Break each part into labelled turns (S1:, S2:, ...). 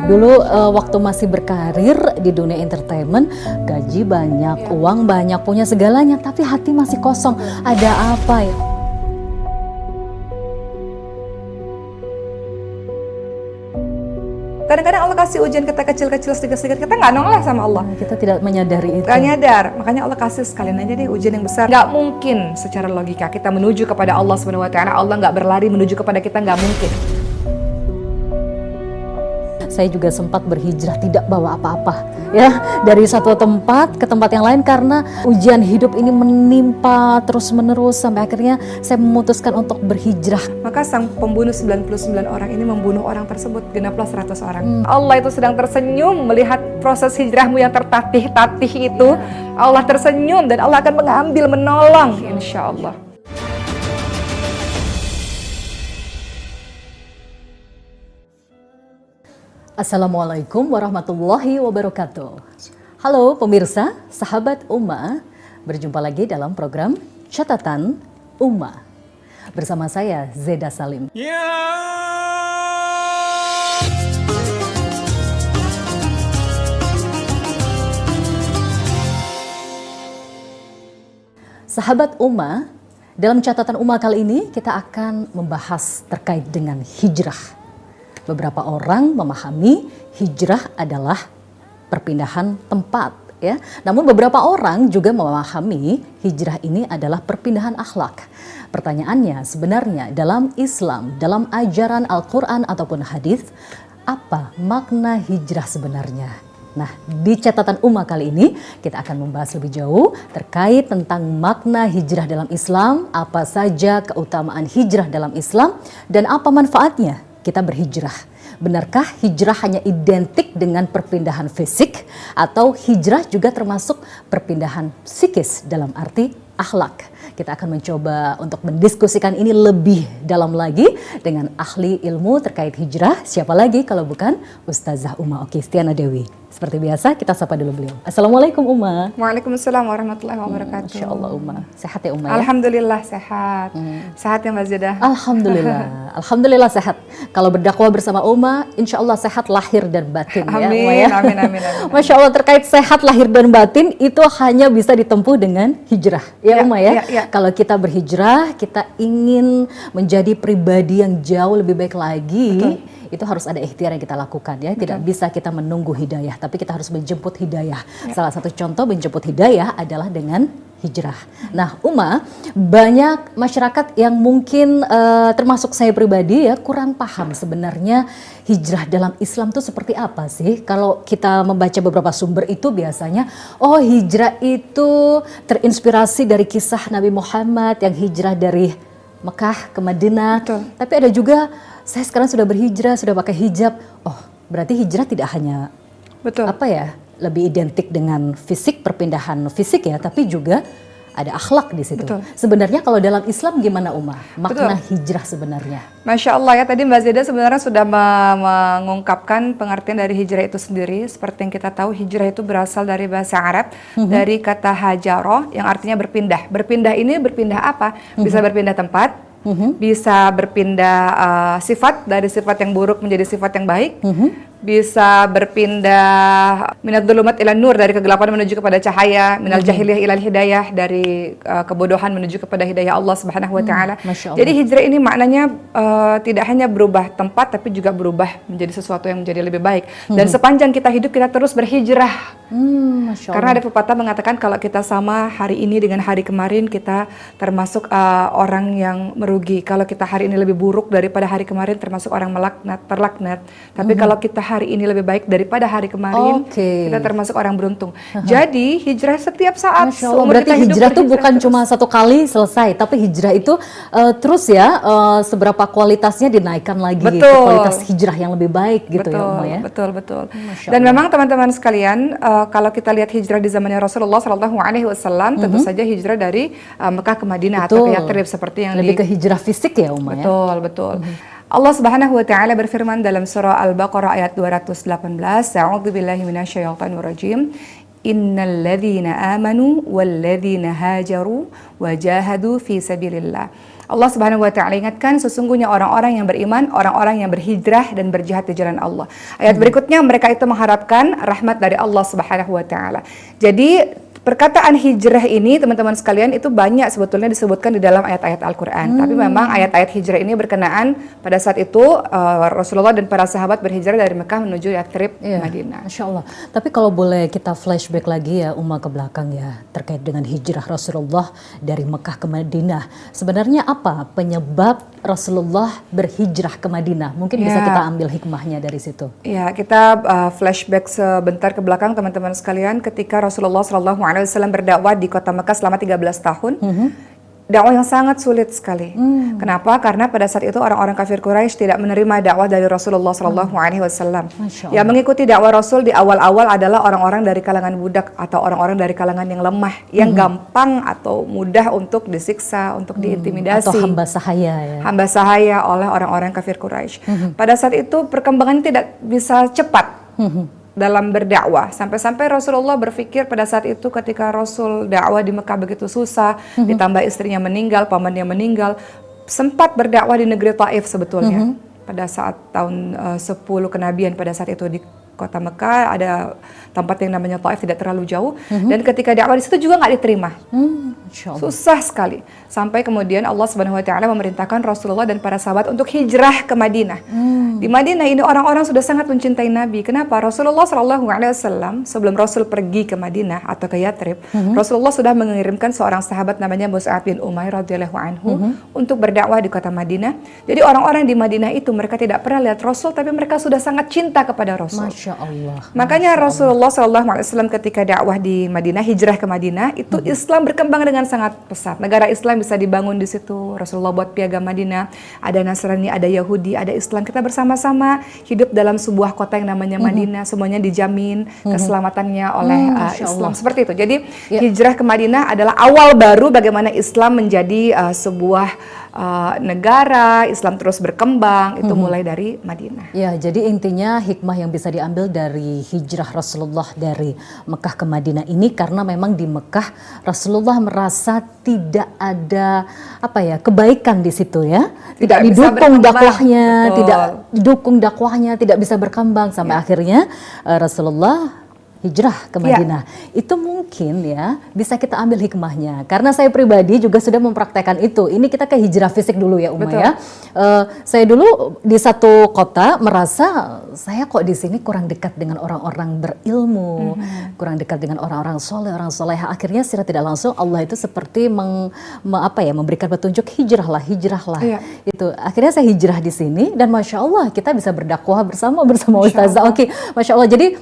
S1: Dulu waktu masih berkarir di dunia entertainment, gaji banyak, uang banyak, punya segalanya, tapi hati masih kosong. Ada apa ya?
S2: Kadang-kadang Allah kasih ujian kita kecil-kecil sedikit-sedikit, kita nggak noleh sama Allah.
S1: Kita tidak menyadari itu.
S2: Nggak nyadar, makanya Allah kasih sekalian aja deh ujian yang besar. Nggak mungkin secara logika kita menuju kepada Allah SWT. Allah nggak berlari menuju kepada kita, nggak mungkin.
S1: Saya juga sempat berhijrah tidak bawa apa-apa ya, dari satu tempat ke tempat yang lain karena ujian hidup ini menimpa terus menerus sampai akhirnya saya memutuskan untuk berhijrah.
S2: Maka sang pembunuh 99 orang ini membunuh orang tersebut, genaplah 100 orang. Allah itu sedang tersenyum melihat proses hijrahmu yang tertatih-tatih itu. Allah tersenyum dan Allah akan mengambil, menolong, insya Allah.
S1: Assalamualaikum warahmatullahi wabarakatuh. Halo pemirsa, sahabat Ummah, berjumpa lagi dalam program Catatan Ummah. Bersama saya Zeda Salim. Sahabat Ummah, dalam Catatan Ummah kali ini kita akan membahas terkait dengan hijrah. Beberapa orang memahami hijrah adalah perpindahan tempat, ya. Namun beberapa orang juga memahami hijrah ini adalah perpindahan akhlak. Pertanyaannya sebenarnya dalam Islam, dalam ajaran Al-Quran ataupun hadis, apa makna hijrah sebenarnya? Nah, di Catatan Ummah kali ini kita akan membahas lebih jauh terkait tentang makna hijrah dalam Islam, apa saja keutamaan hijrah dalam Islam, dan apa manfaatnya kita berhijrah. Benarkah hijrah hanya identik dengan perpindahan fisik atau hijrah juga termasuk perpindahan psikis dalam arti akhlak? Kita akan mencoba untuk mendiskusikan ini lebih dalam lagi dengan ahli ilmu terkait hijrah. Siapa lagi kalau bukan Ustazah Uma Okistiana Dewi. Seperti biasa kita sapa dulu beliau. Assalamualaikum Uma.
S2: Waalaikumsalam warahmatullahi wabarakatuh.
S1: Masya Allah Uma. Sehat ya Uma ya?
S2: Alhamdulillah sehat. Sehat ya Mbak Zeda?
S1: Alhamdulillah. Alhamdulillah sehat. Kalau berdakwah bersama Uma, insya Allah sehat lahir dan batin.
S2: Amin,
S1: ya, Uma, ya?
S2: amin, amin, amin.
S1: Masya Allah, terkait sehat lahir dan batin itu hanya bisa ditempuh dengan hijrah. Ya, Uma ya? Kalau kita berhijrah, kita ingin menjadi pribadi yang jauh lebih baik lagi. Betul. Itu harus ada ikhtiar yang kita lakukan ya. Tidak bisa kita menunggu hidayah, tapi kita harus menjemput hidayah. Salah satu contoh menjemput hidayah adalah dengan hijrah. Nah, Uma, banyak masyarakat yang mungkin termasuk saya pribadi ya kurang paham sebenarnya hijrah dalam Islam itu seperti apa sih? Kalau kita membaca beberapa sumber itu biasanya, oh hijrah itu terinspirasi dari kisah Nabi Muhammad yang hijrah dari Mekah ke Madinah. Betul. Tapi ada juga saya sekarang sudah berhijrah, sudah pakai hijab. Oh, berarti hijrah tidak hanya lebih identik dengan fisik, perpindahan fisik ya, tapi juga ada akhlak di situ. Betul. Sebenarnya kalau dalam Islam gimana Uma? Makna hijrah sebenarnya?
S2: Masya Allah ya, tadi Mbak Zeda sebenarnya sudah mengungkapkan pengertian dari hijrah itu sendiri. Seperti yang kita tahu, hijrah itu berasal dari bahasa Arab, dari kata hajaroh yang artinya berpindah. Berpindah ini berpindah apa? Bisa berpindah tempat, bisa berpindah sifat, dari sifat yang buruk menjadi sifat yang baik, bisa berpindah minat dhulumat ila nur, dari kegelapan menuju kepada cahaya, minal jahiliyah ilal hidayah, dari kebodohan menuju kepada hidayah Allah Subhanahu wa taala. Jadi hijrah ini maknanya tidak hanya berubah tempat tapi juga berubah menjadi sesuatu yang menjadi lebih baik. Dan sepanjang kita hidup kita terus berhijrah. Karena ada pepatah mengatakan kalau kita sama hari ini dengan hari kemarin, kita termasuk orang yang merugi. Kalau kita hari ini lebih buruk daripada hari kemarin, termasuk orang terlaknat. Tapi kalau kita hari ini lebih baik daripada hari kemarin, kita termasuk orang beruntung. Jadi hijrah setiap saat.
S1: Berarti hijrah itu bukan cuma satu kali selesai, tapi hijrah itu terus ya, seberapa kualitasnya dinaikkan lagi ke kualitas hijrah yang lebih baik gitu ya Uma ya.
S2: Betul. Dan memang teman-teman sekalian, kalau kita lihat hijrah di zamannya Rasulullah SAW, tentu saja hijrah dari Mekah ke Madinah atau ke Yathrib seperti yang
S1: lebih ke hijrah fisik ya Uma ya.
S2: Betul. Allah Subhanahu wa taala berfirman dalam surah Al-Baqarah ayat 218, A'udzubillahi minasyaitonir rajim. Innal ladzina amanu wal ladzina hajaru wajahadu fi sabilillah. Allah Subhanahu wa taala ingatkan sesungguhnya orang-orang yang beriman, orang-orang yang berhijrah dan berjihad di jalan Allah. Ayat berikutnya mereka itu mengharapkan rahmat dari Allah Subhanahu wa taala. Jadi perkataan hijrah ini teman-teman sekalian itu banyak sebetulnya disebutkan di dalam ayat-ayat Al-Quran. Tapi memang ayat-ayat hijrah ini berkenaan pada saat itu Rasulullah dan para sahabat berhijrah dari Mekah menuju Yathrib, Madinah.
S1: Masya Allah. Tapi kalau boleh kita flashback lagi ya Umma ke belakang ya terkait dengan hijrah Rasulullah dari Mekah ke Madinah. Sebenarnya apa penyebab Rasulullah berhijrah ke Madinah? Mungkin bisa kita ambil hikmahnya dari situ.
S2: Ya, kita flashback sebentar ke belakang teman-teman sekalian ketika Rasulullah SAW berdakwah di kota Mekah selama 13 tahun. Dakwah yang sangat sulit sekali. Kenapa? Karena pada saat itu orang-orang kafir Quraisy tidak menerima dakwah dari Rasulullah SAW. Yang mengikuti dakwah Rasul di awal-awal adalah orang-orang dari kalangan budak atau orang-orang dari kalangan yang lemah, yang gampang atau mudah untuk disiksa, untuk diintimidasi.
S1: Atau hamba sahaya ya.
S2: Hamba sahaya oleh orang-orang kafir Quraisy. Pada saat itu perkembangan tidak bisa cepat dalam berdakwah, sampai-sampai Rasulullah berpikir pada saat itu ketika Rasul dakwah di Mekah begitu susah, ditambah istrinya meninggal, pamannya meninggal, sempat berdakwah di negeri Taif sebetulnya. Pada saat tahun 10 kenabian pada saat itu di kota Mekah ada tempat yang namanya Taif, tidak terlalu jauh, dan ketika dakwah di situ juga nggak diterima. Susah sekali. Sampai kemudian Allah Subhanahu wa taala memerintahkan Rasulullah dan para sahabat untuk hijrah ke Madinah. Di Madinah ini orang-orang sudah sangat mencintai Nabi. Kenapa? Rasulullah SAW sebelum Rasul pergi ke Madinah atau ke Yathrib, Rasulullah sudah mengirimkan seorang sahabat namanya Mus'ab bin Umair radhiyallahu anhu untuk berdakwah di kota Madinah. Jadi orang-orang di Madinah itu mereka tidak pernah lihat Rasul, tapi mereka sudah sangat cinta kepada Rasul.
S1: Masya Allah.
S2: Makanya Rasulullah SAW ketika dakwah di Madinah, hijrah ke Madinah, itu Islam berkembang dengan sangat pesat. Negara Islam bisa dibangun di situ. Rasulullah buat piagam Madinah, ada Nasrani, ada Yahudi, ada Islam. Kita bersama-sama hidup dalam sebuah kota yang namanya Madinah. Semuanya dijamin keselamatannya oleh Islam. Seperti itu. Jadi hijrah ke Madinah adalah awal baru bagaimana Islam menjadi sebuah negara, Islam terus berkembang, itu mulai dari Madinah.
S1: Ya, jadi intinya hikmah yang bisa diambil dari hijrah Rasulullah dari Mekah ke Madinah ini karena memang di Mekah Rasulullah merasa tidak ada kebaikan di situ ya, tidak didukung dakwahnya, tidak bisa berkembang sampai akhirnya Rasulullah hijrah ke Madinah. Itu mungkin ya bisa kita ambil hikmahnya. Karena saya pribadi juga sudah mempraktekkan itu. Ini kita ke hijrah fisik dulu ya Uma ya. Saya dulu di satu kota merasa saya kok di sini kurang dekat dengan orang-orang berilmu, kurang dekat dengan orang-orang soleh, orang soleha. Akhirnya secara tidak langsung Allah itu seperti memberikan petunjuk hijrahlah. Itu akhirnya saya hijrah di sini dan masya Allah kita bisa berdakwah bersama Ustazah. Oke, masya Allah. Jadi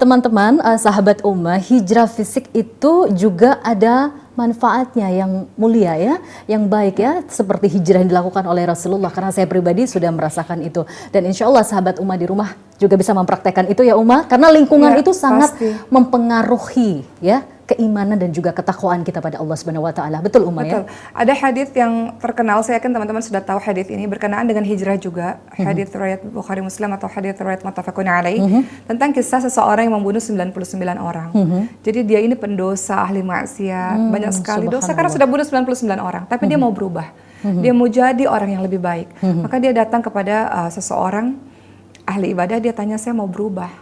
S1: teman-teman, sahabat Ummah, hijrah fisik itu juga ada manfaatnya yang mulia ya, yang baik ya, seperti hijrah yang dilakukan oleh Rasulullah. Karena saya pribadi sudah merasakan itu dan insya Allah sahabat Ummah di rumah juga bisa mempraktekkan itu ya Ummah, karena lingkungan itu sangat mempengaruhi ya keimanan dan juga ketakwaan kita pada Allah Subhanahu wa taala. Betul Ummah ya?
S2: Ada hadis yang terkenal, saya yakin teman-teman sudah tahu hadis ini berkenaan dengan hijrah juga. Hadis riwayat Bukhari Muslim atau hadis riwayat muttafaqun alaih tentang kisah seseorang yang membunuh 99 orang. Jadi dia ini pendosa, ahli maksiat, banyak sekali dosa karena sudah bunuh 99 orang, tapi dia mau berubah. Dia mau jadi orang yang lebih baik. Maka dia datang kepada seseorang ahli ibadah, dia tanya, saya mau berubah.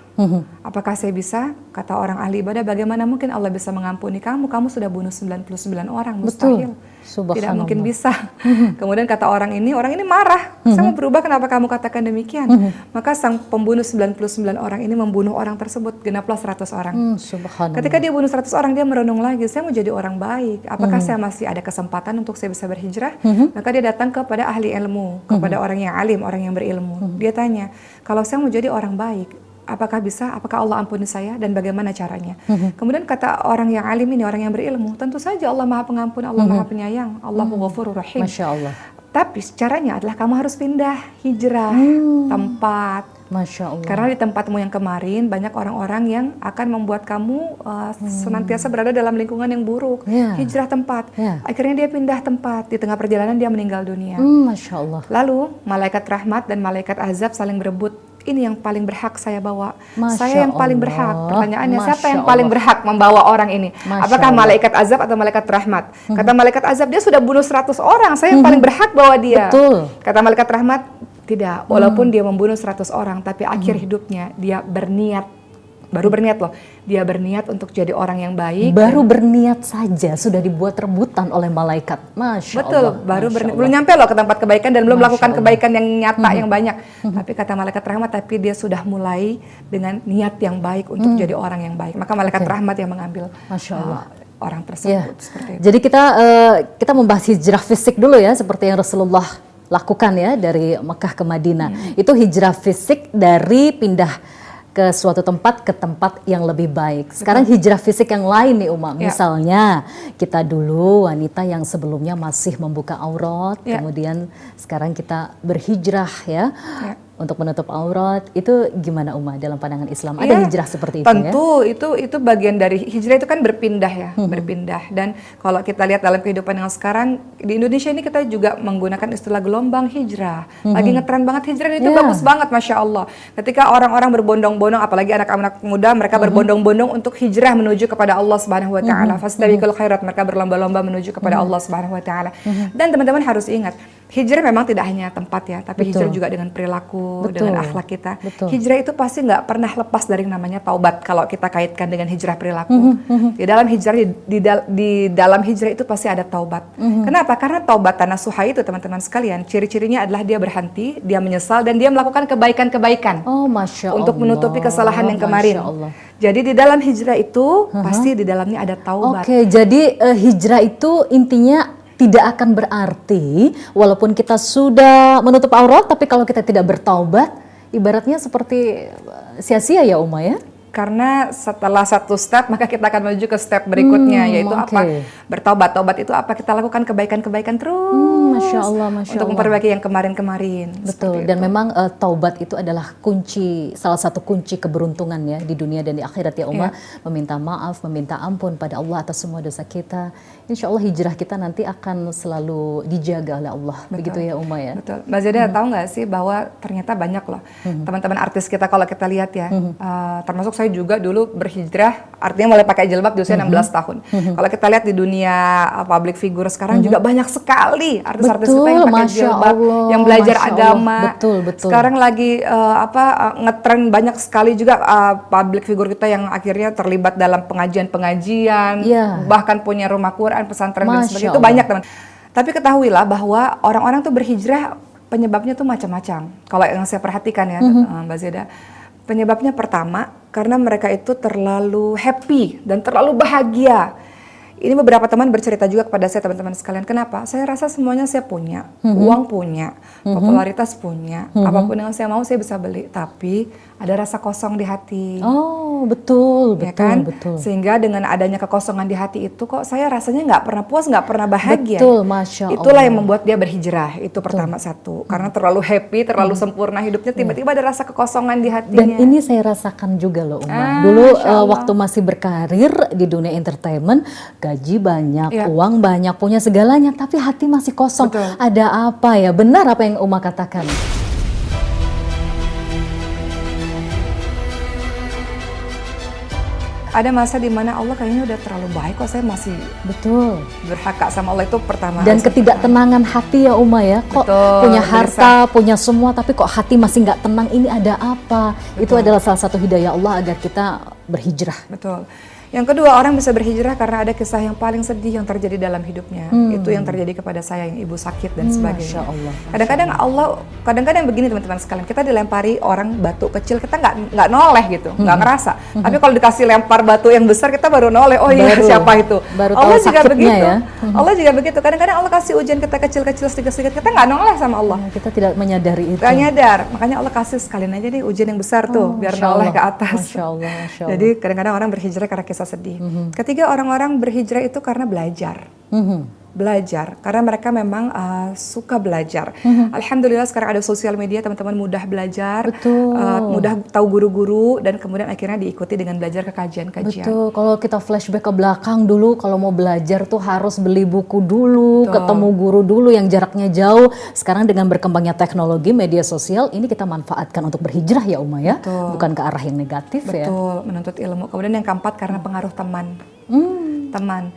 S2: Apakah saya bisa? Kata orang ahli ibadah, bagaimana mungkin Allah bisa mengampuni kamu? Kamu sudah bunuh 99 orang, mustahil. Tidak mungkin bisa. Kemudian kata orang ini marah. Saya mau berubah, kenapa kamu katakan demikian? Maka sang pembunuh 99 orang ini membunuh orang tersebut, genaplah 100 orang. Ketika dia bunuh 100 orang, dia merenung lagi, saya mau jadi orang baik. Apakah saya masih ada kesempatan untuk saya bisa berhijrah? Maka dia datang kepada ahli ilmu, kepada orang yang alim, orang yang berilmu. Dia tanya, kalau saya mau jadi orang baik, apakah bisa? Apakah Allah ampuni saya dan bagaimana caranya? Kemudian kata orang yang alim ini, orang yang berilmu, tentu saja Allah Maha Pengampun, Allah Maha Penyayang, Allahu Ghafurur Rahim.
S1: Masya Allah.
S2: Tapi caranya adalah kamu harus pindah, hijrah tempat.
S1: Masya Allah.
S2: Karena di tempatmu yang kemarin banyak orang-orang yang akan membuat kamu senantiasa berada dalam lingkungan yang buruk. Hijrah tempat. Akhirnya dia pindah tempat. Di tengah perjalanan dia meninggal dunia.
S1: Masya Allah.
S2: Lalu malaikat rahmat dan malaikat azab saling berebut. ini yang paling berhak saya bawa.
S1: Masya
S2: Saya yang paling
S1: Allah.
S2: berhak. Pertanyaannya, siapa
S1: Masya
S2: yang paling
S1: Allah.
S2: berhak membawa orang ini?
S1: Masya
S2: Apakah
S1: Allah.
S2: malaikat azab atau malaikat rahmat? Kata malaikat azab, dia sudah bunuh 100 orang, saya yang paling berhak bawa dia.
S1: Betul.
S2: Kata malaikat rahmat, tidak. Walaupun dia membunuh 100 orang, tapi akhir hidupnya dia berniat, baru berniat loh, dia berniat untuk jadi orang yang baik.
S1: Baru berniat saja sudah dibuat rebutan oleh malaikat. Masya
S2: Betul,
S1: Allah.
S2: baru
S1: Masya
S2: berniat.
S1: Allah.
S2: Belum nyampe loh ke tempat kebaikan dan belum
S1: Masya
S2: melakukan
S1: Allah.
S2: kebaikan yang nyata, yang banyak. Tapi kata malaikat rahmat, tapi dia sudah mulai dengan niat yang baik untuk jadi orang yang baik. Maka malaikat rahmat yang mengambil
S1: Masya Allah.
S2: orang
S1: Ya.
S2: tersebut. Seperti itu.
S1: Jadi kita membahas hijrah fisik dulu ya, seperti yang Rasulullah lakukan ya dari Mekah ke Madinah. Itu hijrah fisik dari pindah ke suatu tempat ke tempat yang lebih baik. Sekarang hijrah fisik yang lain nih Uma.
S2: Ya.
S1: Misalnya kita dulu wanita yang sebelumnya masih membuka aurat,
S2: Ya.
S1: kemudian sekarang kita berhijrah ya.
S2: Ya.
S1: Untuk menutup aurat, itu gimana Uma dalam pandangan Islam? Ada
S2: Iya,
S1: hijrah seperti itu
S2: tentu,
S1: ya?
S2: itu bagian dari hijrah, itu kan berpindah ya, berpindah. Dan kalau kita lihat dalam kehidupan yang sekarang di Indonesia ini, kita juga menggunakan istilah gelombang hijrah. Lagi ngetren banget hijrah, dan itu
S1: Yeah.
S2: bagus banget, Masya Allah. Ketika orang-orang berbondong-bondong, apalagi anak-anak muda, mereka berbondong-bondong untuk hijrah menuju kepada Allah Subhanahu Wa Taala. Fastabiqul khairat, mereka berlomba-lomba menuju kepada Allah Subhanahu Wa Taala. Dan teman-teman harus ingat, hijrah memang tidak hanya tempat ya, tapi
S1: Betul.
S2: hijrah juga dengan perilaku,
S1: Betul.
S2: dengan akhlak kita.
S1: Betul.
S2: Hijrah itu pasti nggak pernah lepas dari yang namanya taubat kalau kita kaitkan dengan hijrah perilaku. Di dalam hijrah di dalam hijrah itu pasti ada taubat. Kenapa? Karena taubat nasuha itu, teman-teman sekalian, ciri-cirinya adalah dia berhenti, dia menyesal, dan dia melakukan kebaikan-kebaikan
S1: Oh, Masya Allah.
S2: untuk menutupi kesalahan yang kemarin.
S1: Masya Allah.
S2: Jadi di dalam hijrah itu pasti di dalamnya ada taubat.
S1: Oke, jadi hijrah itu intinya tidak akan berarti walaupun kita sudah menutup aurat, tapi kalau kita tidak bertaubat, ibaratnya seperti sia-sia ya Uma ya?
S2: Karena setelah satu step, maka kita akan menuju ke step berikutnya, yaitu
S1: oke.
S2: apa? Bertaubat. Taubat itu apa? Kita lakukan kebaikan-kebaikan terus
S1: Masya Allah, Masya
S2: untuk
S1: Allah.
S2: memperbaiki yang kemarin-kemarin.
S1: Betul, dan memang taubat itu adalah kunci, salah satu kunci keberuntungan ya di dunia dan di akhirat ya Uma. Meminta maaf, meminta ampun pada Allah atas semua dosa kita. Insya Allah hijrah kita nanti akan selalu dijaga oleh Allah. Begitu ya Uma ya?
S2: Betul. Mbak Zeda, tahu nggak sih bahwa ternyata banyak loh teman-teman artis kita, kalau kita lihat ya, termasuk saya juga dulu berhijrah, artinya mulai pakai jilbab di usia 16 tahun. Kalau kita lihat di dunia public figure sekarang juga banyak sekali artis-artis kita yang pakai
S1: Masya
S2: jilbab,
S1: Allah,
S2: yang belajar
S1: Masya Allah.
S2: agama.
S1: Betul, betul.
S2: Sekarang lagi ngetren banyak sekali juga public figure kita yang akhirnya terlibat dalam pengajian-pengajian,
S1: Iya.
S2: bahkan punya rumah Quran, pesantren dan
S1: Masya
S2: sebagainya. Itu
S1: Allah.
S2: banyak teman. Tapi ketahuilah bahwa orang-orang tuh berhijrah penyebabnya tuh macam-macam. Kalau yang saya perhatikan ya, Mbak Zeda. Penyebabnya pertama, karena mereka itu terlalu happy dan terlalu bahagia. Ini beberapa teman bercerita juga kepada saya, teman-teman sekalian. Kenapa? Saya rasa semuanya saya punya. Uang punya, popularitas punya. Apapun yang saya mau saya bisa beli. Tapi ada rasa kosong di hati.
S1: Oh, betul,
S2: Ya
S1: betul,
S2: kan?
S1: betul.
S2: Sehingga dengan adanya kekosongan di hati itu, kok saya rasanya nggak pernah puas, nggak pernah bahagia.
S1: Betul, Masya
S2: Itulah
S1: Allah.
S2: yang membuat dia berhijrah. Itu pertama satu. Karena terlalu happy, terlalu sempurna hidupnya, tiba-tiba ada rasa kekosongan di hatinya.
S1: Dan ini saya rasakan juga loh Uma. Dulu waktu masih berkarir di dunia entertainment, gaji banyak,
S2: Ya.
S1: uang banyak, punya segalanya, tapi hati masih kosong.
S2: Betul.
S1: Ada apa ya? Benar apa yang Uma katakan?
S2: Ada masa di mana Allah kayaknya udah terlalu baik, kok saya masih
S1: Betul.
S2: berhak sama Allah, itu pertama.
S1: Dan ketidaktenangan hati ya Uma ya, kok
S2: Betul,
S1: punya harta, punya semua, tapi kok hati masih nggak tenang, ini ada apa? Itu adalah salah satu hidayah Allah agar kita berhijrah.
S2: Betul. Yang kedua, orang bisa berhijrah karena ada kisah yang paling sedih yang terjadi dalam hidupnya. Itu yang terjadi kepada saya, yang ibu sakit dan sebagainya.
S1: Masya Allah.
S2: Kadang-kadang begini teman-teman sekalian, kita dilempari orang batu kecil, kita nggak noleh gitu, nggak ngerasa. Tapi kalau dikasih lempar batu yang besar, kita baru noleh. Oh iya,
S1: Baru-
S2: siapa itu?
S1: baru
S2: Allah
S1: tahu
S2: juga
S1: sakitnya
S2: begitu.
S1: ya.
S2: Allah juga begitu. Kadang-kadang Allah kasih ujian kita kecil-kecil, sedikit-sedikit, kita nggak noleh sama Allah.
S1: Kita tidak menyadari itu.
S2: Gak nyadar, makanya Allah kasih sekalian aja nih ujian yang besar tuh, biar
S1: Masya
S2: noleh
S1: Allah.
S2: ke atas.
S1: Masya Allah, Masya Allah.
S2: Jadi kadang-kadang orang berhijrah karena kisah sedih. Ketiga, orang-orang berhijrah itu karena belajar. belajar karena mereka memang suka belajar. Alhamdulillah sekarang ada sosial media, teman-teman mudah belajar, mudah tahu guru-guru dan kemudian akhirnya diikuti dengan belajar ke kajian-kajian.
S1: Betul, kalau kita flashback ke belakang dulu kalau mau belajar tuh harus beli buku dulu, ketemu guru dulu yang jaraknya jauh. Sekarang dengan berkembangnya teknologi, media sosial, ini kita manfaatkan untuk berhijrah ya Uma ya, bukan ke arah yang negatif ya.
S2: Betul, menuntut ilmu. Kemudian yang keempat karena pengaruh teman. Teman.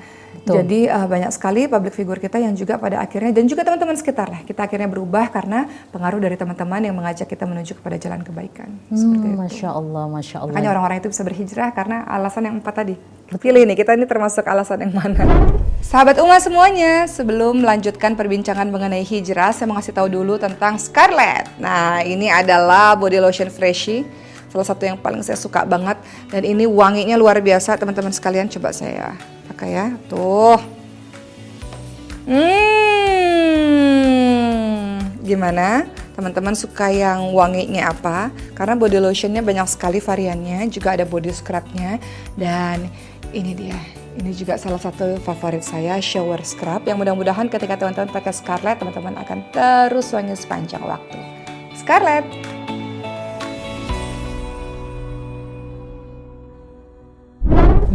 S2: Jadi banyak sekali public figure kita yang juga pada akhirnya dan juga teman-teman sekitar lah kita akhirnya berubah karena pengaruh dari teman-teman yang mengajak kita menuju kepada jalan kebaikan. Seperti itu.
S1: Masya Allah, Masya Allah.
S2: Makanya orang-orang itu bisa berhijrah karena alasan yang 4 tadi. Pilih nih, kita ini termasuk alasan yang mana? Sahabat Uma semuanya, sebelum melanjutkan perbincangan mengenai hijrah, saya mau ngasih tahu dulu tentang Scarlett. Nah, ini adalah body lotion Freshie. Salah satu yang paling saya suka banget dan ini wanginya luar biasa teman-teman sekalian, coba saya pakai ya. Tuh. Gimana? Teman-teman suka yang wanginya apa? Karena body lotionnya banyak sekali variannya, juga ada body scrubnya dan ini dia. Ini juga salah satu favorit saya, shower scrub yang mudah-mudahan ketika teman-teman pakai Scarlett, teman-teman akan terus wangi sepanjang waktu. Scarlett.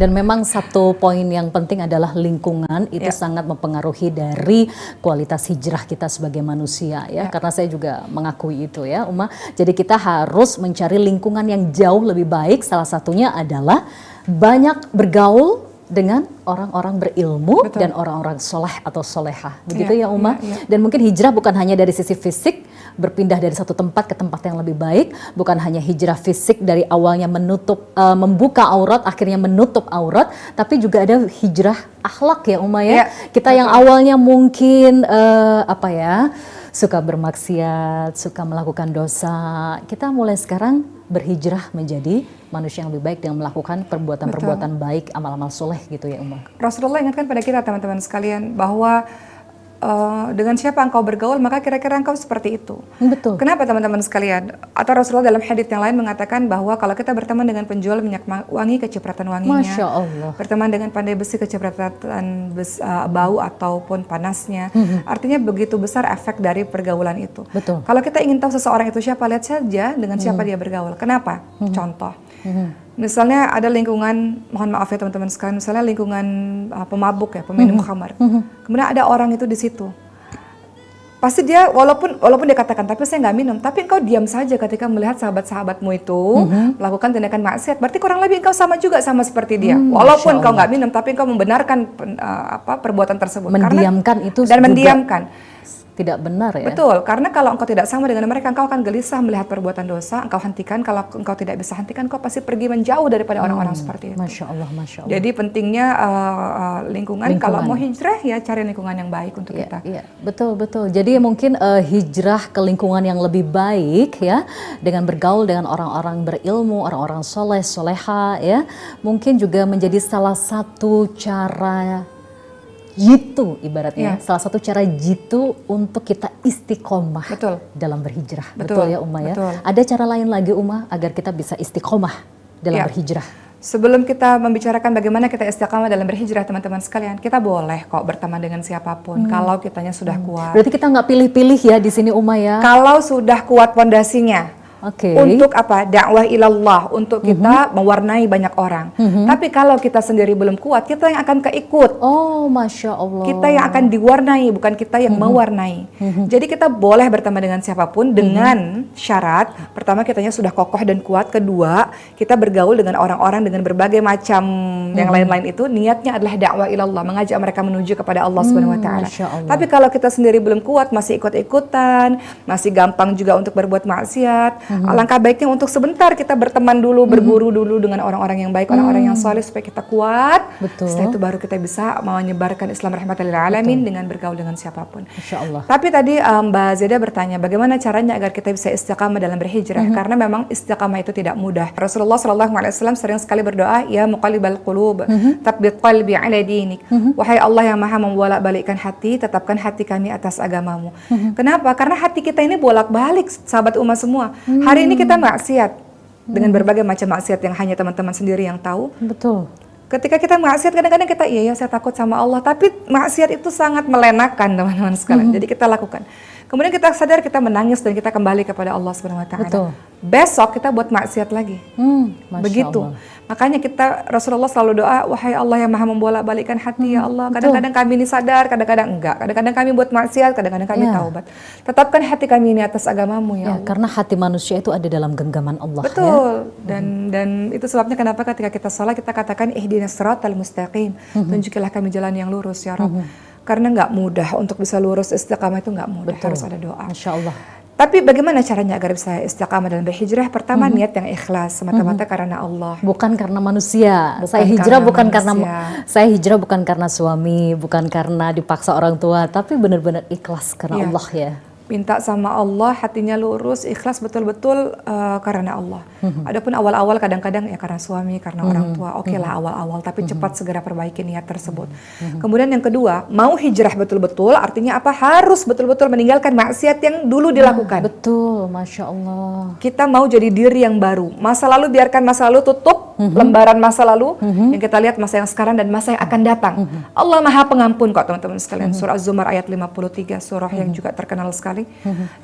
S1: Dan memang satu poin yang penting adalah lingkungan itu sangat mempengaruhi dari kualitas hijrah kita sebagai manusia ya. Karena saya juga mengakui itu ya Uma. Jadi kita harus mencari lingkungan yang jauh lebih baik. Salah satunya adalah banyak bergaul dengan orang-orang berilmu dan orang-orang soleh atau solehah, begitu ya Uma. Dan mungkin hijrah bukan hanya dari sisi fisik, berpindah dari satu tempat ke tempat yang lebih baik, bukan hanya hijrah fisik dari awalnya menutup, membuka aurat, akhirnya menutup aurat, tapi juga ada hijrah akhlak ya Uma ya. Kita yang awalnya mungkin suka bermaksiat, suka melakukan dosa, kita mulai sekarang berhijrah menjadi manusia yang lebih baik dengan melakukan perbuatan-perbuatan baik, amal-amal soleh gitu ya Uma.
S2: Rasulullah ingatkan pada kita teman-teman sekalian bahwa dengan siapa engkau bergaul maka kira-kira engkau seperti itu.
S1: Betul.
S2: Kenapa teman-teman sekalian? Atau Rasulullah dalam hadits yang lain mengatakan bahwa kalau kita berteman dengan penjual minyak wangi kecipratan wanginya,
S1: Masya Allah.
S2: berteman dengan pandai besi kecipratan bau ataupun panasnya, artinya begitu besar efek dari pergaulan itu.
S1: Betul.
S2: Kalau kita ingin tahu seseorang itu siapa, lihat saja dengan siapa dia bergaul. Kenapa? Contoh. Misalnya ada lingkungan, mohon maaf ya teman-teman sekalian, misalnya lingkungan pemabuk ya, peminum khamar. Kemudian ada orang itu di situ. Pasti dia walaupun dia katakan tapi saya nggak minum, tapi engkau diam saja ketika melihat sahabat-sahabatmu itu melakukan tindakan maksiat. Berarti kurang lebih engkau sama juga sama seperti dia. Walaupun engkau nggak minum, tapi engkau membenarkan perbuatan tersebut.
S1: Mendiamkan itu
S2: dan
S1: juga
S2: mendiamkan.
S1: Tidak benar ya.
S2: Betul, karena kalau engkau tidak sama dengan mereka, engkau akan gelisah melihat perbuatan dosa, engkau hentikan. Kalau engkau tidak bisa hentikan, engkau pasti pergi menjauh daripada orang-orang seperti itu.
S1: Masya Allah, Masya Allah.
S2: Jadi pentingnya lingkungan. Kalau mau hijrah ya cari lingkungan yang baik untuk kita.
S1: Iya, betul. Jadi mungkin hijrah ke lingkungan yang lebih baik ya, dengan bergaul dengan orang-orang berilmu, orang-orang soleh, soleha ya, mungkin juga menjadi salah satu cara jitu ibaratnya, salah satu cara jitu untuk kita istiqomah dalam berhijrah. Betul ya Uma ya. Ada cara lain lagi Uma agar kita bisa istiqomah dalam berhijrah?
S2: Sebelum kita membicarakan bagaimana kita istiqomah dalam berhijrah teman-teman sekalian, kita boleh kok berteman dengan siapapun kalau kitanya sudah kuat.
S1: Berarti kita nggak pilih-pilih ya di sini Uma ya?
S2: Kalau sudah kuat pondasinya. Untuk apa? Dakwah ilallah, untuk kita mewarnai banyak orang. Tapi kalau kita sendiri belum kuat, kita yang akan keikut.
S1: Oh, Masya Allah.
S2: Kita yang akan diwarnai, bukan kita yang mewarnai. Jadi kita boleh berteman dengan siapapun dengan syarat, pertama kitanya sudah kokoh dan kuat. Kedua, kita bergaul dengan orang-orang dengan berbagai macam yang lain-lain itu, niatnya adalah dakwah ilallah, mengajak mereka menuju kepada Allah Subhanahu wa taala. Tapi kalau kita sendiri belum kuat, masih ikut-ikutan, masih gampang juga untuk berbuat maksiat, alangkah baiknya untuk sebentar kita berteman dulu, berguru dulu dengan orang-orang yang baik, orang-orang yang soleh supaya kita kuat. Setelah itu baru kita bisa menyebarkan Islam rahmatan lil alamin dengan bergaul dengan siapapun.
S1: Masya Allah.
S2: Tapi tadi Mbak Zeda bertanya bagaimana caranya agar kita bisa istiqamah dalam berhijrah, karena memang istiqamah itu tidak mudah. Rasulullah SAW sering sekali berdoa, ya muqallibal qulub, tsabbit qalbi ala dinik. Wahai Allah yang maha membolak-balikkan hati, tetapkan hati kami atas agamamu. Kenapa? Karena hati kita ini bolak-balik, sahabat umat semua. Hari ini kita maksiat dengan berbagai macam maksiat yang hanya teman-teman sendiri yang tahu.
S1: Betul.
S2: Ketika kita maksiat, kadang-kadang kita, iya ya saya takut sama Allah, tapi maksiat itu sangat melenakan teman-teman sekalian. Jadi kita lakukan. Kemudian kita sadar, kita menangis dan kita kembali kepada Allah Subhanahu wa taala.
S1: Betul.
S2: Besok kita buat maksiat lagi.
S1: Masya
S2: Begitu.
S1: Allah.
S2: Makanya kita, Rasulullah selalu doa, wahai Allah yang maha membolak-balikkan hati, ya Allah. Kadang-kadang kami ini sadar, kadang-kadang enggak. Kadang-kadang kami buat maksiat, kadang-kadang kami taubat. Tetapkan hati kami ini atas agamamu, ya Allah.
S1: Karena hati manusia itu ada dalam genggaman Allah.
S2: Betul. Dan itu sebabnya kenapa ketika kita sholat kita katakan ihdinas siratal mustaqim. Tunjukilah kami jalan yang lurus, ya Rabb. Karena nggak mudah untuk bisa lurus, istiqamah itu nggak mudah.
S1: Betul.
S2: Harus ada doa.
S1: Masya Allah.
S2: Tapi bagaimana caranya agar bisa istiqamah dalam berhijrah? Pertama, niat yang ikhlas semata-mata karena Allah.
S1: Bukan karena manusia.
S2: Bukan
S1: Saya hijrah
S2: karena
S1: bukan
S2: manusia.
S1: saya hijrah bukan karena suami, bukan karena dipaksa orang tua, tapi benar-benar ikhlas karena Allah ya.
S2: Minta sama Allah, hatinya lurus, ikhlas betul-betul karena Allah. Adapun awal-awal kadang-kadang ya karena suami, karena orang tua, oke lah awal-awal, tapi cepat segera perbaiki niat tersebut. Kemudian yang kedua, mau hijrah betul-betul, artinya apa? Harus betul-betul meninggalkan maksiat yang dulu dilakukan.
S1: Betul, Masya Allah.
S2: Kita mau jadi diri yang baru. Masa lalu biarkan masa lalu tutup, lembaran masa lalu, yang kita lihat masa yang sekarang dan masa yang akan datang. Allah Maha Pengampun kok teman-teman sekalian. Surah Az-Zumar ayat 53, surah yang juga terkenal sekali.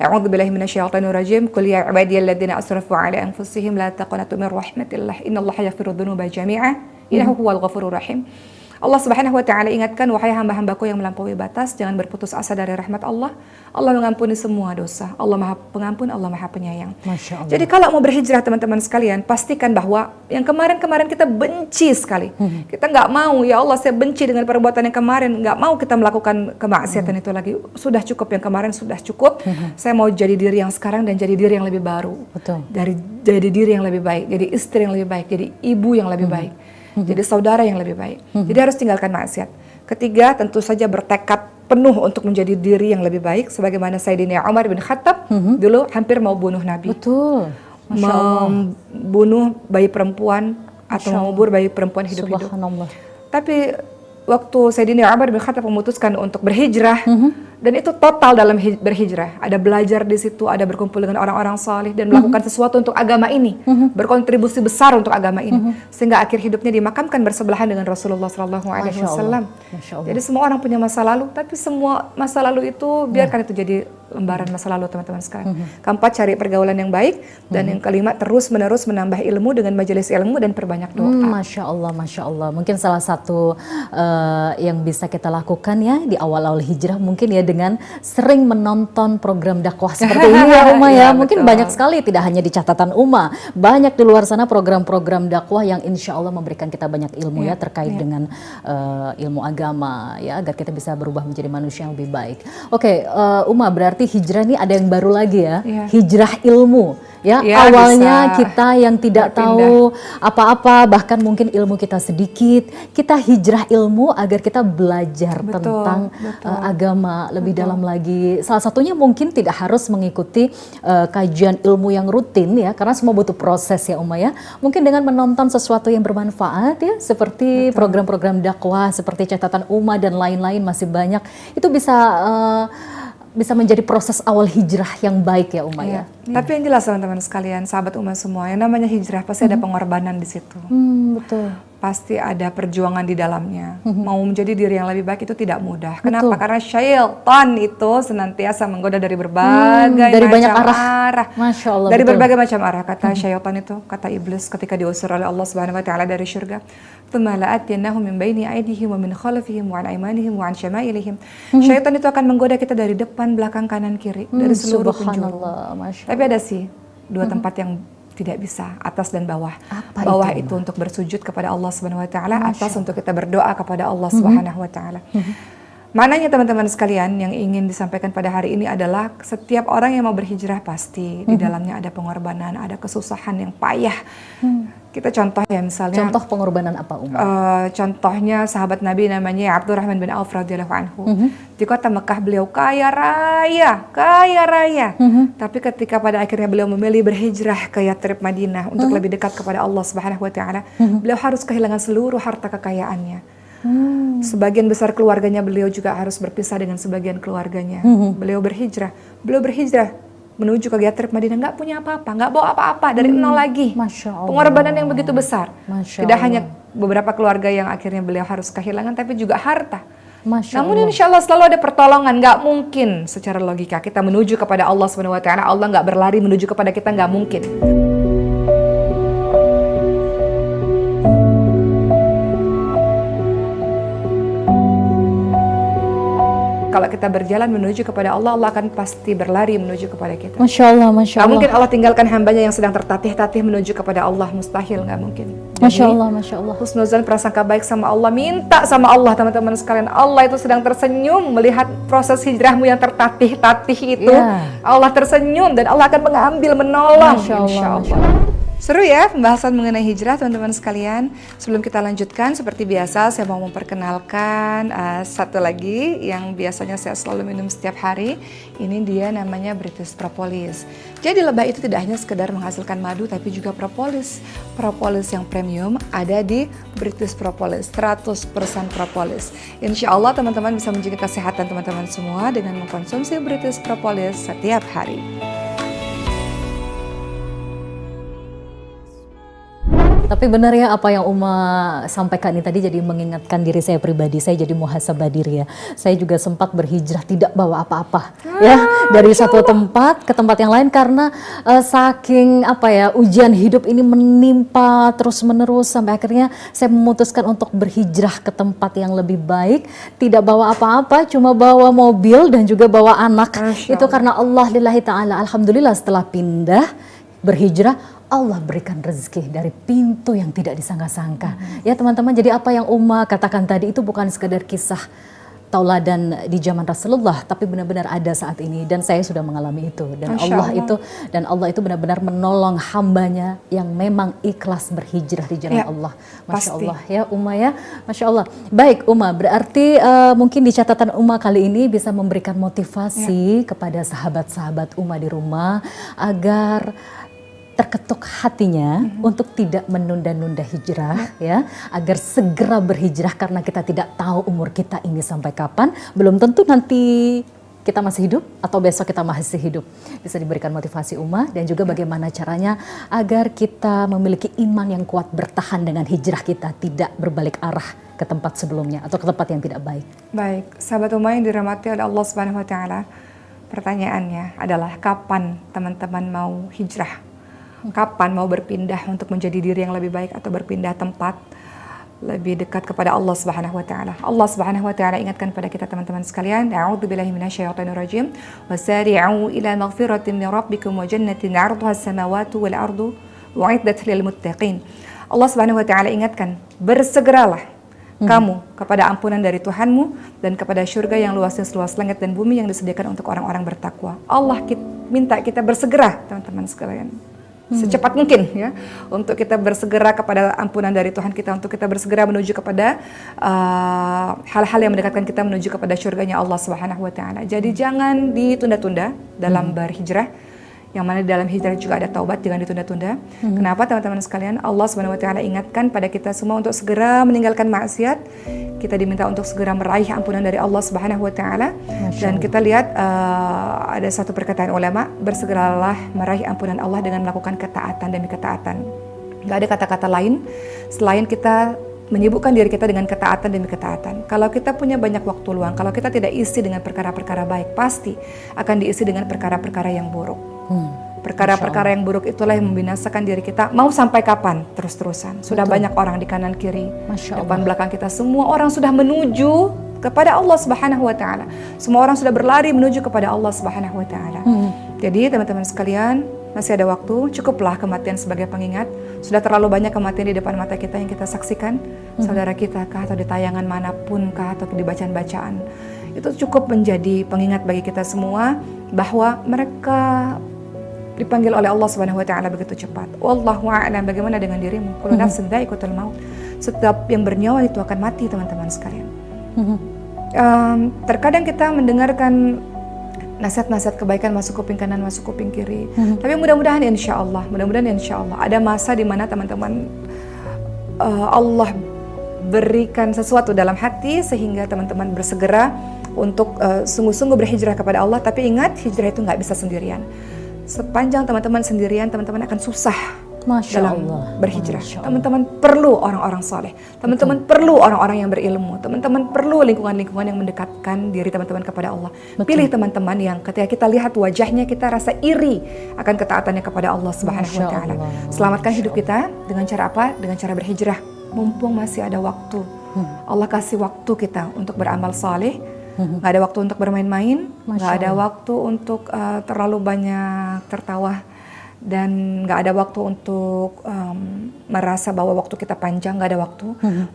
S2: A'udzubillahi minasyaitonir rajim. Qul ya ibadiyalladzina asrafu ala anfusihim la taqnatu min rahmatillah. Innallaha yaghfiru dzunuba jami'a. Innahu huwal ghafurur rahim. Allah Subhanahu wa taala ingatkan, wahai hamba-hambaku yang melampaui batas, jangan berputus asa dari rahmat Allah. Allah mengampuni semua dosa. Allah Maha Pengampun, Allah Maha Penyayang.
S1: Masya Allah.
S2: Jadi kalau mau berhijrah teman-teman sekalian, pastikan bahwa yang kemarin-kemarin kita benci sekali. Kita nggak mau, ya Allah saya benci dengan perbuatan yang kemarin, nggak mau kita melakukan kemaksiatan itu lagi. Sudah cukup yang kemarin, sudah cukup. Saya mau jadi diri yang sekarang dan jadi diri yang lebih baru.
S1: Betul.
S2: Jadi diri yang lebih baik, jadi istri yang lebih baik, jadi ibu yang lebih baik. Jadi saudara yang lebih baik. Jadi harus tinggalkan maksiat. Ketiga, tentu saja bertekad penuh untuk menjadi diri yang lebih baik. Sebagaimana Sayyidina Umar bin Khattab dulu hampir mau bunuh Nabi.
S1: Betul.
S2: Membunuh bayi perempuan atau mengubur bayi perempuan hidup-hidup.
S1: Subhanallah.
S2: Tapi waktu Sayyidina Umar bin Khattab memutuskan untuk berhijrah, dan itu total dalam berhijrah. Ada belajar di situ, ada berkumpul dengan orang-orang salih dan melakukan sesuatu untuk agama ini, berkontribusi besar untuk agama ini, sehingga akhir hidupnya dimakamkan bersebelahan dengan Rasulullah SAW. Jadi semua orang punya masa lalu, tapi semua masa lalu itu biarkan itu jadi lembaran masa lalu teman-teman sekalian. Keempat, cari pergaulan yang baik, dan yang kelima, terus menerus menambah ilmu dengan majelis ilmu dan perbanyak doa.
S1: Masya Allah, Masya Allah. Mungkin salah satu yang bisa kita lakukan ya di awal-awal hijrah mungkin ya dengan sering menonton program dakwah seperti ini ya Uma ya. Mungkin
S2: betul.
S1: banyak sekali, tidak hanya di catatan Uma, banyak di luar sana program-program dakwah yang insya Allah memberikan kita banyak ilmu ya terkait dengan ilmu agama ya, agar kita bisa berubah menjadi manusia yang lebih baik. Oke, Uma, berarti hijrah ini ada yang baru lagi ya, hijrah ilmu ya. Awalnya kita yang tidak tahu apa-apa, bahkan mungkin ilmu kita sedikit, kita hijrah ilmu agar kita belajar tentang agama lebih dalam lagi. Salah satunya mungkin tidak harus mengikuti kajian ilmu yang rutin ya, karena semua butuh proses ya Uma ya. Mungkin dengan menonton sesuatu yang bermanfaat ya, seperti program-program dakwah, seperti catatan Uma dan lain-lain masih banyak, itu bisa menjadi proses awal hijrah yang baik ya Uma ya.
S2: Tapi yang jelas teman-teman sekalian, sahabat Uma semua, yang namanya hijrah pasti ada pengorbanan di situ.
S1: Betul.
S2: Pasti ada perjuangan di dalamnya. Mau menjadi diri yang lebih baik itu tidak mudah. Kenapa? Karena syaitan itu senantiasa menggoda dari berbagai
S1: dari
S2: macam
S1: banyak arah. Masya Allah.
S2: Dari
S1: betul.
S2: berbagai macam arah. Kata syaitan itu, kata iblis ketika diusir oleh Allah Subhanahu wa taala dari surga. Tsumma la'atiyannahum min baini aydihim wa min khalfihim wa an aymanihim wa an syama'ilihim. Syaitan itu akan menggoda kita dari depan, belakang, kanan, kiri, dari seluruh penjuru. Tapi ada sih dua tempat yang tidak bisa, atas dan bawah. Bawah itu untuk bersujud kepada Allah Subhanahu wa taala, atas untuk kita berdoa kepada Allah Subhanahu wa taala. Maknanya teman-teman sekalian, yang ingin disampaikan pada hari ini adalah setiap orang yang mau berhijrah pasti di dalamnya ada pengorbanan, ada kesusahan yang payah. Kita contoh ya, misalnya
S1: contoh pengorbanan apa Umar?
S2: Contohnya sahabat Nabi namanya Abdurrahman bin Auf radhiyallahu anhu. Di kota Mekah beliau kaya raya. Tapi ketika pada akhirnya beliau memilih berhijrah ke Yatrib Madinah untuk lebih dekat kepada Allah Subhanahu wa taala, beliau harus kehilangan seluruh harta kekayaannya. Sebagian besar keluarganya beliau juga harus berpisah dengan sebagian keluarganya. Beliau berhijrah menuju ke Yatrib Madinah, nggak punya apa-apa, nggak bawa apa-apa, dari nol lagi.
S1: Masya Allah.
S2: Pengorbanan yang begitu besar.
S1: Masya
S2: Tidak
S1: Allah.
S2: hanya beberapa keluarga yang akhirnya beliau harus kehilangan, tapi juga harta.
S1: Masya
S2: Namun
S1: Allah.
S2: insya Allah selalu ada pertolongan. Nggak mungkin secara logika kita menuju kepada Allah Subhanahu Wa Taala, Allah nggak berlari menuju kepada kita, nggak mungkin. Kalau kita berjalan menuju kepada Allah, Allah akan pasti berlari menuju kepada kita.
S1: Masya Allah, Masya
S2: Nggak
S1: Allah.
S2: mungkin Allah tinggalkan hambanya yang sedang tertatih-tatih menuju kepada Allah, mustahil, nggak mungkin.
S1: Masya Allah, Masya Allah.
S2: Husnuzan, prasangka baik sama Allah, minta sama Allah teman-teman sekalian. Allah itu sedang tersenyum melihat proses hijrahmu yang tertatih-tatih itu.
S1: Ya.
S2: Allah tersenyum dan Allah akan mengambil, menolong.
S1: Masya Allah,
S2: Insya
S1: Masya
S2: Allah. Seru ya pembahasan mengenai hijrah teman-teman sekalian. Sebelum kita lanjutkan, seperti biasa saya mau memperkenalkan satu lagi yang biasanya saya selalu minum setiap hari. Ini dia namanya British Propolis. Jadi lebah itu tidak hanya sekedar menghasilkan madu, tapi juga propolis. Propolis yang premium ada di British Propolis, 100% propolis. Insya Allah teman-teman bisa menjaga kesehatan teman-teman semua dengan mengkonsumsi British Propolis setiap hari.
S1: Tapi benar ya apa yang Uma sampaikan ini tadi, jadi mengingatkan diri saya pribadi. Saya jadi muhasabah diri ya. Saya juga sempat berhijrah tidak bawa apa-apa ya, dari satu tempat ke tempat yang lain karena saking ujian hidup ini menimpa terus menerus sampai akhirnya saya memutuskan untuk berhijrah ke tempat yang lebih baik. Tidak bawa apa-apa, cuma bawa mobil dan juga bawa anak. Itu karena Allah lillahi ta'ala. Alhamdulillah setelah pindah berhijrah, Allah berikan rezeki dari pintu yang tidak disangka-sangka. Ya teman-teman, jadi apa yang Uma katakan tadi itu bukan sekedar kisah tauladan di zaman Rasulullah, tapi benar-benar ada saat ini dan saya sudah mengalami itu. Dan Allah itu benar-benar menolong hambanya yang memang ikhlas berhijrah di jalan Allah. Masya
S2: pasti.
S1: Allah ya Uma ya, Masya Allah. Baik Uma, berarti mungkin di catatan Uma kali ini bisa memberikan motivasi kepada sahabat-sahabat Uma di rumah agar terketuk hatinya untuk tidak menunda-nunda hijrah ya, agar segera berhijrah karena kita tidak tahu umur kita ini sampai kapan, belum tentu nanti kita masih hidup atau besok kita masih hidup. Bisa diberikan motivasi Uma dan juga bagaimana caranya agar kita memiliki iman yang kuat bertahan dengan hijrah kita, tidak berbalik arah ke tempat sebelumnya atau ke tempat yang tidak baik.
S2: Baik, sahabat Uma yang dirahmati oleh Allah Subhanahu Wa Taala, pertanyaannya adalah kapan teman-teman mau hijrah? Kapan mau berpindah untuk menjadi diri yang lebih baik atau berpindah tempat lebih dekat kepada Allah Subhanahu Wa Taala? Allah Subhanahu Wa Taala ingatkan pada kita teman-teman sekalian, a'udzubillahi minasyaitonirrajim, wasari'u ila maghfiratin min rabbikum wa jannatin 'arduha as-samawati wal ardu u'iddat lil muttaqin. Allah Subhanahu Wa Taala ingatkan, bersegeralah kamu kepada ampunan dari Tuhanmu dan kepada surga yang luasnya seluas langit dan bumi yang disediakan untuk orang-orang bertakwa. Allah minta kita bersegera teman-teman sekalian, secepat mungkin ya, untuk kita bersegera kepada ampunan dari Tuhan kita, untuk kita bersegera menuju kepada hal-hal yang mendekatkan kita menuju kepada surganya Allah Subhanahu Wa Taala. Jadi jangan ditunda-tunda dalam berhijrah, yang mana di dalam hijrah juga ada taubat, jangan ditunda-tunda. Kenapa teman-teman sekalian? Allah Subhanahu Wa Taala ingatkan pada kita semua untuk segera meninggalkan maksiat. Kita diminta untuk segera meraih ampunan dari Allah Subhanahu Wa Taala. Dan kita lihat ada satu perkataan ulama, bersegeralah meraih ampunan Allah dengan melakukan ketaatan demi ketaatan. Gak ada kata-kata lain selain kita menyibukkan diri kita dengan ketaatan demi ketaatan. Kalau kita punya banyak waktu luang, kalau kita tidak isi dengan perkara-perkara baik, pasti akan diisi dengan perkara-perkara yang buruk. Perkara-perkara yang buruk itulah yang membinasakan diri kita. Mau sampai kapan? Terus-terusan. Sudah banyak orang di kanan kiri, depan belakang kita, semua orang sudah menuju kepada Allah Subhanahu Wa Taala. Semua orang sudah berlari menuju kepada Allah Subhanahu Wa Taala. Jadi teman-teman sekalian, masih ada waktu, cukuplah kematian sebagai pengingat. Sudah terlalu banyak kematian di depan mata kita yang kita saksikan, saudara kita kah, atau di tayangan manapun kah, atau di bacaan-bacaan. Itu cukup menjadi pengingat bagi kita semua bahwa mereka dipanggil oleh Allah Subhanahu Wa Taala begitu cepat. Wallahu a'lam, bagaimana dengan dirimu? Kullu nafsin dha'iqatul maut. Setiap yang bernyawa itu akan mati teman-teman sekalian. Terkadang kita mendengarkan nasihat-nasihat kebaikan masuk kuping kanan, masuk kuping kiri. Tapi mudah-mudahan insya Allah ada masa di mana teman-teman Allah berikan sesuatu dalam hati sehingga teman-teman bersegera untuk sungguh-sungguh berhijrah kepada Allah. Tapi ingat, hijrah itu nggak bisa sendirian. Sepanjang teman-teman sendirian, teman-teman akan susah
S1: Masya
S2: dalam
S1: Allah.
S2: berhijrah.
S1: Masya Allah.
S2: Teman-teman perlu orang-orang soleh. Teman-teman perlu orang-orang yang berilmu. Teman-teman perlu lingkungan-lingkungan yang mendekatkan diri teman-teman kepada Allah.
S1: Betul.
S2: Pilih teman-teman yang ketika kita lihat wajahnya kita rasa iri akan ketaatannya kepada Allah Subhanahu wa
S1: Masya
S2: taala.
S1: Allah.
S2: Selamatkan
S1: Masya
S2: hidup kita dengan cara apa? Dengan cara berhijrah. Mumpung masih ada waktu. Allah kasih waktu kita untuk beramal saleh. Nggak ada waktu untuk bermain-main,
S1: Masya
S2: nggak ada
S1: Allah.
S2: waktu untuk terlalu banyak tertawa, dan nggak ada waktu untuk merasa bahwa waktu kita panjang. Nggak ada waktu.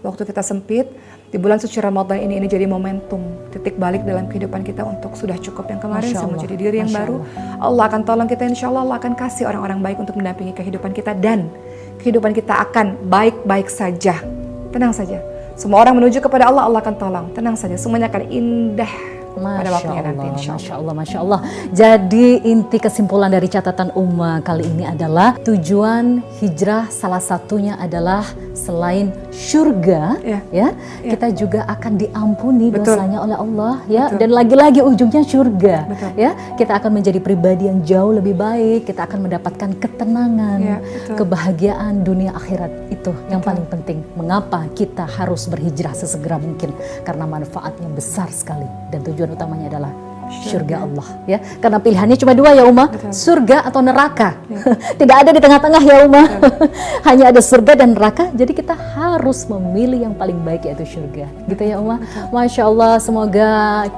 S2: Waktu kita sempit. Di bulan suci Ramadan ini jadi momentum titik balik dalam kehidupan kita untuk sudah cukup yang kemarin,
S1: Masya
S2: saya mau
S1: Allah.
S2: jadi diri yang
S1: Masya
S2: baru. Allah akan tolong kita, insya Allah Allah akan kasih orang-orang baik untuk mendampingi kehidupan kita, dan kehidupan kita akan baik-baik saja. Tenang saja. Semua orang menuju kepada Allah, Allah akan tolong. Tenang saja, semuanya akan indah pada waktunya nanti, insya Allah.
S1: Masya Allah, Masya Allah. Jadi inti kesimpulan dari catatan Uma kali ini adalah tujuan hijrah salah satunya adalah selain surga, kita juga akan diampuni
S2: Betul.
S1: dosanya oleh Allah, ya.
S2: Betul.
S1: Dan lagi-lagi ujungnya surga,
S2: Betul.
S1: ya. Kita akan menjadi pribadi yang jauh lebih baik. Kita akan mendapatkan ketenangan,
S2: Ya, betul.
S1: kebahagiaan dunia akhirat. Itu yang paling penting. Mengapa kita harus berhijrah sesegera mungkin? Karena manfaatnya besar sekali, dan tujuan utamanya adalah surga Allah, ya. Karena pilihannya cuma dua ya Uma, surga atau neraka. Tidak ada di tengah-tengah ya Uma. Hanya ada surga dan neraka. Jadi kita harus memilih yang paling baik, yaitu surga. Gitu ya Uma. Masya Allah, semoga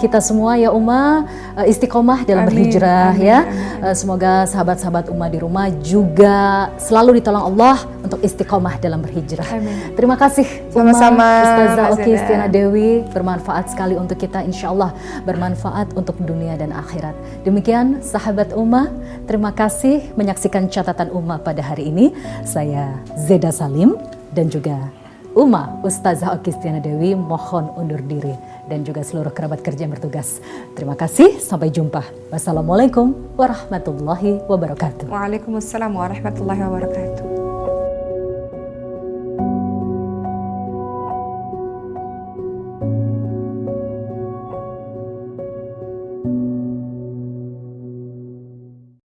S1: kita semua ya Uma istiqomah dalam
S2: Amin,
S1: berhijrah,
S2: amin,
S1: ya.
S2: amin.
S1: Semoga sahabat-sahabat Uma di rumah juga selalu ditolong Allah untuk istiqomah dalam berhijrah.
S2: Amin.
S1: Terima kasih
S2: Sama-sama,
S1: Ustazah
S2: Mbak
S1: Oki
S2: Zeda.
S1: Istiana Dewi, bermanfaat sekali untuk kita, insya Allah bermanfaat untuk dunia dan akhirat. Demikian sahabat Uma, terima kasih menyaksikan catatan Uma pada hari ini. Saya Zeda Salim dan juga Uma Ustazah Oki Istiana Dewi mohon undur diri, dan juga seluruh kerabat kerja yang bertugas. Terima kasih, sampai jumpa. Wassalamualaikum warahmatullahi wabarakatuh.
S2: Waalaikumsalam warahmatullahi wabarakatuh.